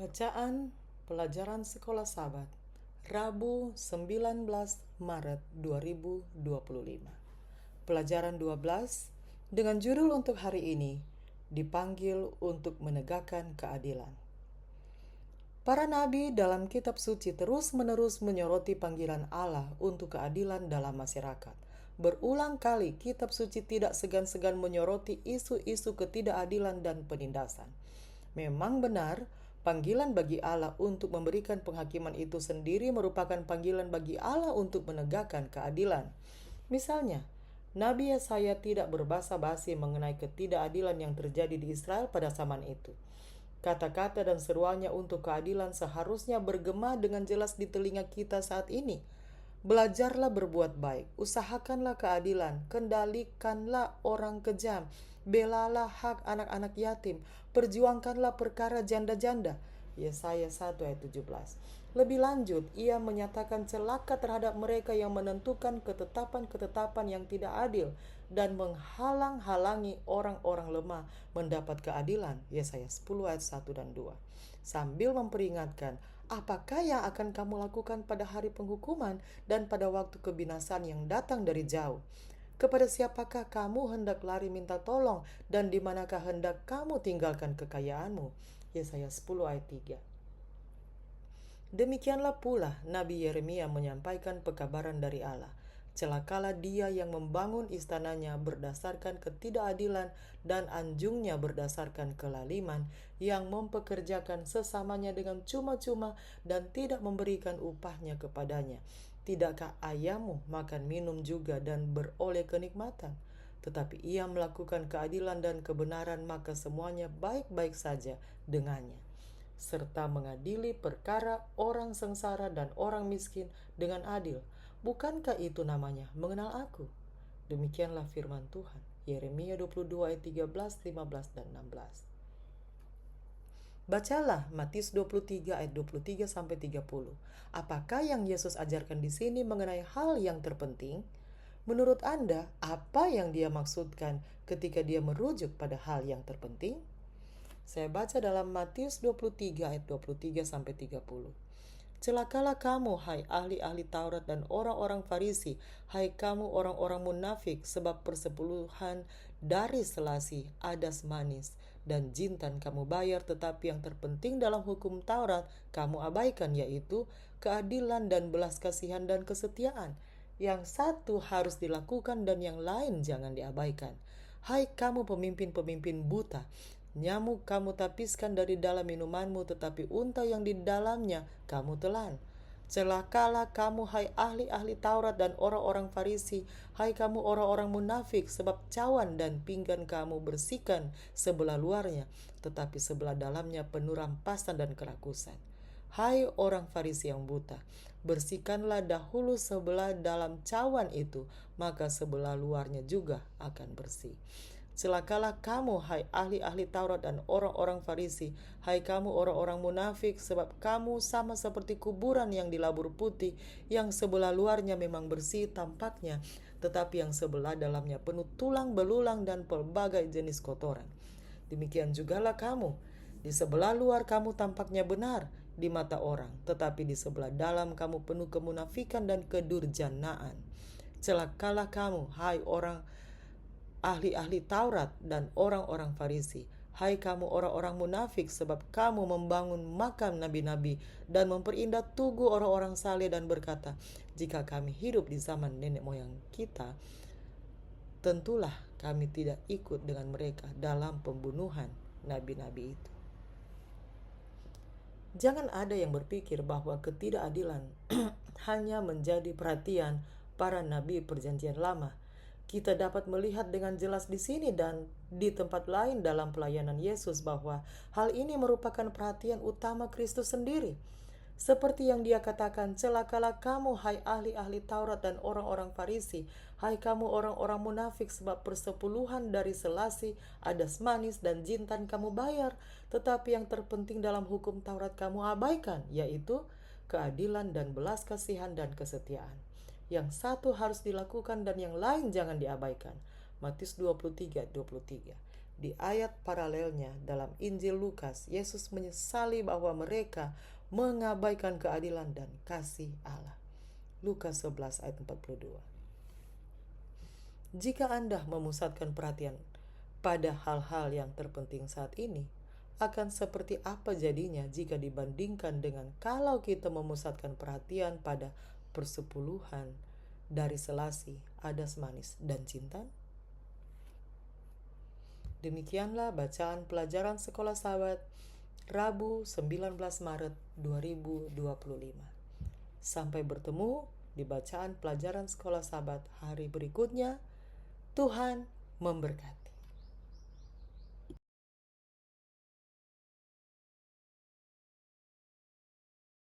Bacaan Pelajaran Sekolah Sabat Rabu 19 Maret 2025. Pelajaran 12 dengan judul untuk hari ini, dipanggil untuk menegakkan keadilan. Para nabi dalam kitab suci terus-menerus menyoroti panggilan Allah untuk keadilan dalam masyarakat. Berulang kali kitab suci tidak segan-segan menyoroti isu-isu ketidakadilan dan penindasan. Memang benar, panggilan bagi Allah untuk memberikan penghakiman itu sendiri merupakan panggilan bagi Allah untuk menegakkan keadilan. Misalnya, Nabi Yesaya tidak berbasa-basi mengenai ketidakadilan yang terjadi di Israel pada zaman itu. Kata-kata dan seruannya untuk keadilan seharusnya bergema dengan jelas di telinga kita saat ini. Belajarlah berbuat baik, usahakanlah keadilan, kendalikanlah orang kejam, belalah hak anak-anak yatim, perjuangkanlah perkara janda-janda. Yesaya 1 ayat 17. Lebih lanjut, ia menyatakan celaka terhadap mereka yang menentukan ketetapan-ketetapan yang tidak adil dan menghalang-halangi orang-orang lemah mendapat keadilan. Yesaya 10 ayat 1 dan 2. Sambil memperingatkan, apakah yang akan kamu lakukan pada hari penghukuman dan pada waktu kebinasaan yang datang dari jauh? Kepada siapakah kamu hendak lari minta tolong dan di manakah hendak kamu tinggalkan kekayaanmu? Yesaya 10 ayat 3. Demikianlah pula Nabi Yeremia menyampaikan pekabaran dari Allah. Celakalah dia yang membangun istananya berdasarkan ketidakadilan dan anjungnya berdasarkan kelaliman, yang mempekerjakan sesamanya dengan cuma-cuma dan tidak memberikan upahnya kepadanya. Tidakkah ayahmu makan minum juga dan beroleh kenikmatan? Tetapi ia melakukan keadilan dan kebenaran, maka semuanya baik-baik saja dengannya, serta mengadili perkara orang sengsara dan orang miskin dengan adil. Bukankah itu namanya mengenal aku? Demikianlah firman Tuhan. Yeremia 22 ayat 13, 15, dan 16. Bacalah Matius 23 ayat 23 sampai 30. Apakah yang Yesus ajarkan di sini mengenai hal yang terpenting? Menurut Anda, apa yang dia maksudkan ketika dia merujuk pada hal yang terpenting? Saya baca dalam Matius 23 ayat 23 sampai 30. Celakalah kamu, hai ahli-ahli Taurat dan orang-orang Farisi, hai kamu orang-orang munafik, sebab persepuluhan dari selasi, adas manis, dan jintan kamu bayar, tetapi yang terpenting dalam hukum Taurat kamu abaikan, yaitu keadilan dan belas kasihan dan kesetiaan. Yang satu harus dilakukan dan yang lain jangan diabaikan. Hai kamu pemimpin-pemimpin buta, nyamuk kamu tapiskan dari dalam minumanmu, tetapi unta yang di dalamnya kamu telan. Celakalah kamu, hai ahli-ahli Taurat dan orang-orang Farisi, hai kamu orang-orang munafik, sebab cawan dan pinggan kamu bersihkan sebelah luarnya, tetapi sebelah dalamnya penuh rampasan dan kerakusan. Hai orang Farisi yang buta, bersihkanlah dahulu sebelah dalam cawan itu, maka sebelah luarnya juga akan bersih. Celakalah kamu, hai ahli-ahli Taurat dan orang-orang Farisi, hai kamu orang-orang munafik, sebab kamu sama seperti kuburan yang dilabur putih, yang sebelah luarnya memang bersih tampaknya, tetapi yang sebelah dalamnya penuh tulang belulang dan pelbagai jenis kotoran. Demikian jugalah kamu, di sebelah luar kamu tampaknya benar di mata orang, tetapi di sebelah dalam kamu penuh kemunafikan dan kedurjanaan. Celakalah kamu, hai orang ahli-ahli Taurat dan orang-orang Farisi, hai kamu orang-orang munafik, sebab kamu membangun makam nabi-nabi dan memperindah tugu orang-orang saleh dan berkata, jika kami hidup di zaman nenek moyang kita, tentulah kami tidak ikut dengan mereka dalam pembunuhan nabi-nabi itu. Jangan ada yang berpikir bahwa ketidakadilan hanya menjadi perhatian para nabi perjanjian lama. Kita dapat melihat dengan jelas di sini dan di tempat lain dalam pelayanan Yesus bahwa hal ini merupakan perhatian utama Kristus sendiri. Seperti yang dia katakan, celakalah kamu, hai ahli-ahli Taurat dan orang-orang Farisi, hai kamu orang-orang munafik, sebab persepuluhan dari selasi, adas manis, dan jintan kamu bayar, tetapi yang terpenting dalam hukum Taurat kamu abaikan, yaitu keadilan dan belas kasihan dan kesetiaan. Yang satu harus dilakukan dan yang lain jangan diabaikan. Matius 23:23. Di ayat paralelnya dalam Injil Lukas, Yesus menyesali bahwa mereka mengabaikan keadilan dan kasih Allah. Lukas 11 ayat 42. Jika Anda memusatkan perhatian pada hal-hal yang terpenting saat ini, akan seperti apa jadinya jika dibandingkan dengan kalau kita memusatkan perhatian pada persepuluhan dari Selasi, Adas Manis, dan Cinta? Demikianlah bacaan pelajaran Sekolah Sahabat Rabu 19 Maret 2025. Sampai bertemu di bacaan pelajaran Sekolah Sahabat hari berikutnya. Tuhan memberkati.